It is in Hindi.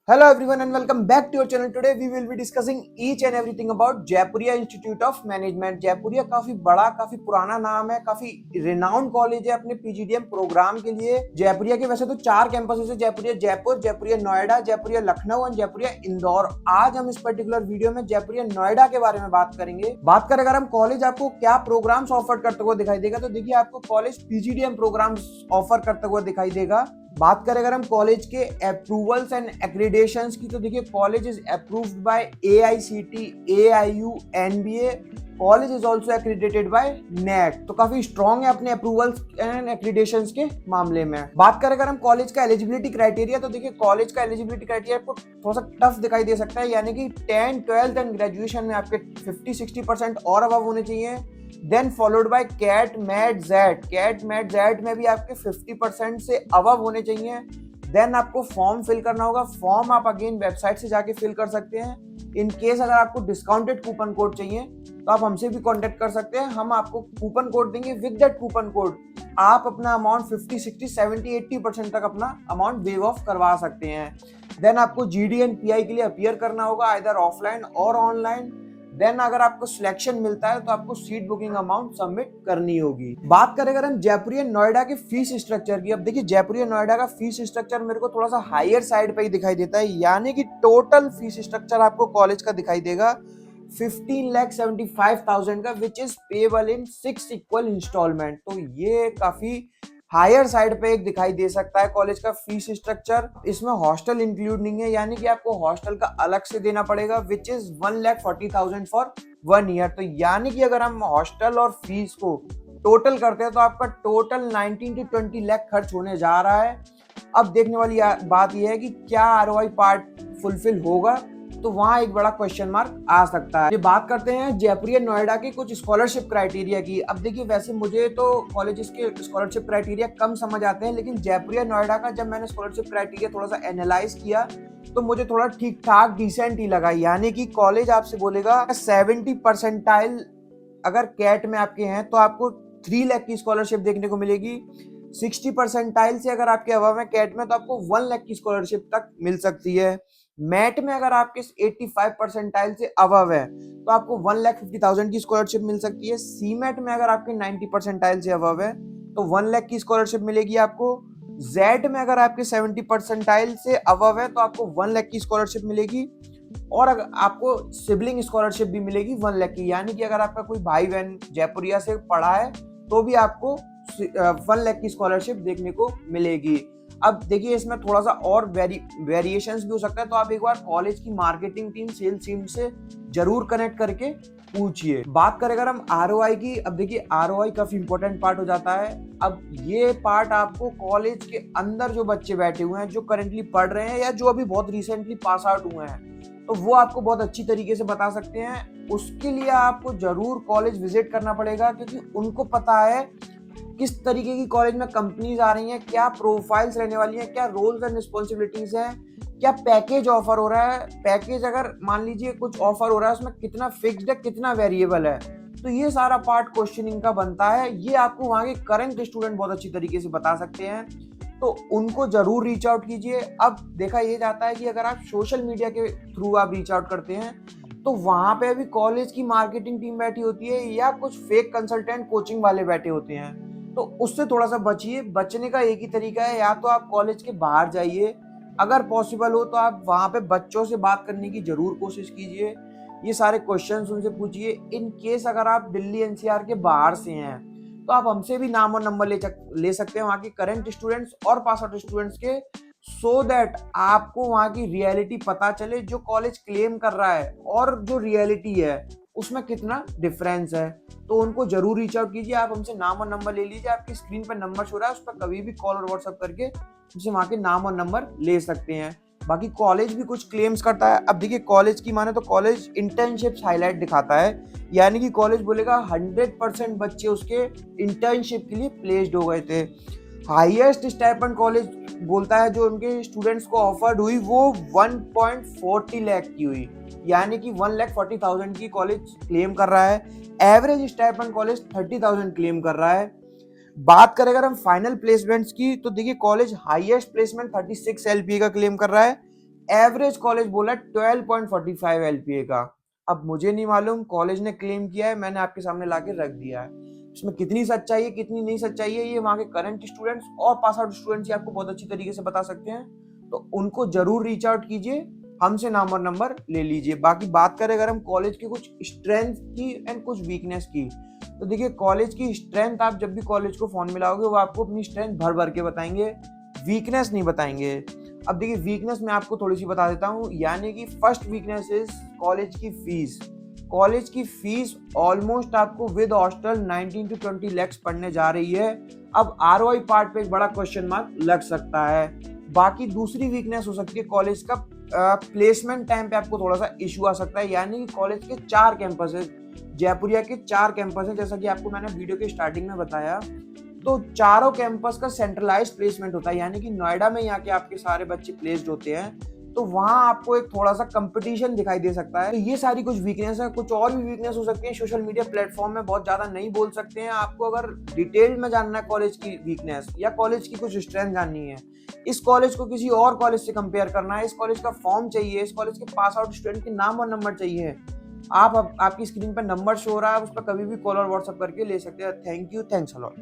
Hello everyone and welcome back to your channel. Today we will be discussing each and everything about Jaipuria institute of management. Jaipuria काफी बड़ा, काफी पुराना नाम है, काफी रिनाउंड कॉलेज है अपने पीजीडीएम प्रोग्राम के लिए। जयपुरिया के वैसे तो 4 कैंपसेस है, जयपुरिया जयपुर, जयपुरिया नोएडा, जयपुरिया लखनऊ और जयपुरिया इंदौर। आज हम इस पर्टिकुलर वीडियो में जयपुरिया नोएडा के बारे में बात करेंगे। बात करें अगर हम कॉलेज आपको क्या प्रोग्राम्स ऑफर करते हुए दिखाई देगा, तो देखिए आपको कॉलेज पीजीडीएम प्रोग्राम्स ऑफर करते हुए दिखाई देगा। बात करें अगर हम कॉलेज के अप्रूवल्स एंड एक्रीडेशंस की, तो देखिए college is approved by AICT, AIU, NBA. College is also accredited by net, तो काफी स्ट्रॉन्ग है अपने अप्रूवल्स एंड एक्रीडेशंस के मामले में। बात करें अगर हम कॉलेज का एलिजिबिलिटी क्राइटेरिया, तो देखिए कॉलेज का एलिजिबिलिटी क्राइटेरिया आपको थोड़ा सा टफ दिखाई दे सकता है, यानी कि 10, 12 एंड ग्रेजुएशन में आपके 50-60% और अबव होने चाहिए। Then followed by CAT MAT XAT. CAT MAT XAT में भी आपके 50% से अबव होने चाहिए। देन आपको फॉर्म फिल करना होगा। फॉर्म आप अगेन वेबसाइट से जाके फिल कर सकते हैं। इन केस अगर आपको डिस्काउंटेड कूपन कोड चाहिए तो आप हमसे भी कांटेक्ट कर सकते हैं, हम आपको कूपन कोड देंगे। विद दैट कूपन कोड आप अपना अमाउंट 50, 60, 70, 80% तक अपना अमाउंट वेव ऑफ करवा सकते हैं। देन आपको जीडी एंड पीआई के लिए अपीयर करना होगा, आइदर ऑफलाइन और ऑनलाइन। देन अगर आपको सिलेक्शन मिलता है तो आपको सीट बुकिंग अमाउंट सबमिट करनी होगी। बात करें अगर हम जयपुरिया नोएडा के फीस स्ट्रक्चर की, अब देखिए जयपुरिया नोएडा का फीस स्ट्रक्चर मेरे को थोड़ा सा हायर साइड पे ही दिखाई देता है, यानी कि टोटल फीस स्ट्रक्चर आपको कॉलेज का दिखाई देगा 15,75,000 का, which is payable in 6 equal instalment. तो ये काफी हायर साइड पे एक दिखाई दे सकता है कॉलेज का फीस स्ट्रक्चर। इसमें हॉस्टल इंक्लूड नहीं है, यानी कि आपको हॉस्टल का अलग से देना पड़ेगा, विच इज 1,40,000 फॉर 1 ईयर। तो यानी कि अगर हम हॉस्टल और फीस को टोटल करते हैं तो आपका टोटल 19 to 20 लाख खर्च होने जा रहा है। अब देखने वाली बात यह है कि क्या आरओआई पार्ट फुलफिल होगा, तो वहां एक बड़ा क्वेश्चन मार्क आ सकता है। ये बात करते हैं जयपुरिया नोएडा के कुछ स्कॉलरशिप क्राइटेरिया की। अब देखिए वैसे मुझे तो कॉलेजेस के स्कॉलरशिप क्राइटेरिया कम समझ आते हैं, लेकिन जयपुरिया नोएडा का जब मैंने स्कॉलरशिप क्राइटेरिया थोड़ा सा एनालाइज किया तो मुझे थोड़ा ठीक ठाक डिसेंट ही लगा। यानी कि कॉलेज आपसे बोलेगा 70% अगर कैट में आपके हैं तो आपको 3 लाख की स्कॉलरशिप देखने को मिलेगी। 60% से अगर आपके अबव है कैट में तो आपको 1 लाख की स्कॉलरशिप तक मिल सकती है। मैट में अगर आपके 85% से अबव है तो आपको 1,50,000 की स्कॉलरशिप मिल सकती है। सी मैट में अगर आपके 90% से अबव है तो 1 लाख की स्कॉलरशिप मिलेगी आपको। जेड में अगर आपके 70% से अबव है तो आपको 1 लाख की स्कॉलरशिप मिलेगी, और अगर आपको सिबलिंग स्कॉलरशिप भी मिलेगी 1 लाख की, यानी कि अगर आपका कोई भाई बहन जयपुरिया से पढ़ा है तो भी आपको 1 लाख की स्कॉलरशिप देखने को मिलेगी। अब देखिए इसमें थोड़ा सा और वेरिएशंस भी हो सकता है, तो आप एक बार कॉलेज की मार्केटिंग टीम, सेल्स टीम से जरूर कनेक्ट करके पूछिए। बात करें अगर हम आरओआई की, अब देखिए आरओआई काफी इंपॉर्टेंट पार्ट हो जाता है। अब ये पार्ट आपको कॉलेज के अंदर जो बच्चे बैठे हुए हैं, जो करेंटली पढ़ रहे हैं या जो अभी बहुत रिसेंटली पास आउट हुए हैं, तो वो आपको बहुत अच्छी तरीके से बता सकते हैं। उसके लिए आपको जरूर कॉलेज विजिट करना पड़ेगा, क्योंकि उनको पता है किस तरीके की कॉलेज में कंपनीज आ रही हैं, क्या प्रोफाइल्स रहने वाली हैं, क्या रोल्स एंड रिस्पॉन्सिबिलिटीज हैं, क्या पैकेज ऑफर हो रहा है। पैकेज अगर मान लीजिए कुछ ऑफर हो रहा है उसमें कितना फिक्स्ड है, कितना वेरिएबल है, तो ये सारा पार्ट क्वेश्चनिंग का बनता है। ये आपको वहां के करंट स्टूडेंट बहुत अच्छी तरीके से बता सकते हैं, तो उनको जरूर रीच आउट कीजिए। अब देखा ये जाता है कि अगर आप सोशल मीडिया के थ्रू आप रीच आउट करते हैं तो वहां पे भी कॉलेज की मार्केटिंग टीम बैठी होती है या कुछ फेक कंसल्टेंट कोचिंग वाले बैठे होते हैं, तो उससे थोड़ा सा बचिए। बचने का एक ही तरीका है, या तो आप कॉलेज के बाहर जाइए, अगर पॉसिबल हो तो आप वहां पे बच्चों से बात करने की जरूर कोशिश कीजिए, ये सारे क्वेश्चंस उनसे पूछिए। इन केस अगर आप दिल्ली एनसीआर के बाहर से हैं तो आप हमसे भी नाम और नंबर ले सकते हैं वहाँ के करंट स्टूडेंट्स और पास आउट स्टूडेंट्स के, सो दैट आपको वहाँ की रियलिटी पता चले, जो कॉलेज क्लेम कर रहा है और जो रियलिटी है उसमें कितना डिफरेंस है। तो उनको जरूर रीच आउट कीजिए। आप हमसे नाम और नंबर ले लीजिए, आपकी स्क्रीन पर नंबर शो रहा है, उस पर कभी भी कॉल और व्हाट्सएप करके हमसे वहाँ के नाम और नंबर ले सकते हैं। बाकी कॉलेज भी कुछ क्लेम्स करता है। अब देखिए कॉलेज की माने तो कॉलेज इंटर्नशिप्स हाईलाइट दिखाता है, यानी कि कॉलेज बोलेगा 100% बच्चे उसके इंटर्नशिप के लिए प्लेस्ड हो गए थे। हाईएस्ट स्टाइपेंड कॉलेज बोलता है जो उनके स्टूडेंट्स को ऑफर्ड हुई वो 1.40 लाख की हुई, यानी कि 1,40,000 की कॉलेज क्लेम कर रहा है। एवरेज स्टाइपेंड कॉलेज 30,000 क्लेम कर रहा है। बात करें अगर हम फाइनल प्लेसमेंट्स की, तो देखिए कॉलेज हाईएस्ट प्लेसमेंट 36 एलपीए का क्लेम कर रहा है। एवरेज कॉलेज बोला 12.45 एलपीए का। अब मुझे नहीं मालूम, कॉलेज ने क्लेम किया है, मैंने आपके सामने लाके रख दिया है। इसमें कितनी सच्चाई है कितनी नहीं सच्चाई है, ये वहाँ के करंट स्टूडेंट्स और पास आउट स्टूडेंट्स ही आपको बहुत अच्छी तरीके से बता सकते हैं। तो उनको जरूर रीच आउट कीजिए, हमसे नाम और नंबर ले लीजिए। बाकी बात करें अगर हम कॉलेज की कुछ स्ट्रेंथ की एंड कुछ वीकनेस की, तो देखिए कॉलेज की स्ट्रेंथ, आप जब भी कॉलेज को फोन मिलाओगे वो आपको अपनी स्ट्रेंथ भर भर के बताएंगे, वीकनेस नहीं बताएंगे। अब देखिए वीकनेस मैं आपको थोड़ी सी बता देता हूँ, यानी कि फर्स्ट वीकनेस इज कॉलेज की फीस। कॉलेज की फीस ऑलमोस्ट आपको विद हॉस्टल 19 to 20 lakhs पड़ने जा रही है। अब आरओआई पार्ट पे एक बड़ा क्वेश्चन मार्क लग सकता है। बाकी दूसरी वीकनेस हो सकती है कॉलेज का प्लेसमेंट टाइम पे आपको थोड़ा सा इशू आ सकता है, यानी कि कॉलेज के 4 कैंपस है, जयपुरिया के 4 कैंपस है, जैसा कि आपको मैंने वीडियो के स्टार्टिंग में बताया। तो चारों कैंपस का सेंट्रलाइज्ड प्लेसमेंट होता है, यानी कि नोएडा में यहाँ के आपके सारे बच्चे प्लेस्ड होते हैं, तो वहां आपको एक थोड़ा सा कंपटीशन दिखाई दे सकता है। तो ये सारी कुछ वीकनेस है, कुछ और भी वीकनेस हो सकती है सोशल मीडिया प्लेटफॉर्म में बहुत ज्यादा नहीं बोल सकते हैं। आपको अगर डिटेल में जानना है कॉलेज की वीकनेस या कॉलेज की कुछ स्ट्रेंथ जाननी है, इस कॉलेज को किसी और कॉलेज से कंपेयर करना है, इस कॉलेज का फॉर्म चाहिए, इस कॉलेज के पास आउट स्टूडेंट के नाम और नंबर चाहिए, आपकी स्क्रीन पर नंबर शो हो रहा है, आप उस पर कभी भी कॉल और व्हाट्सएप करके ले सकते हैं। Thank you, thanks a lot.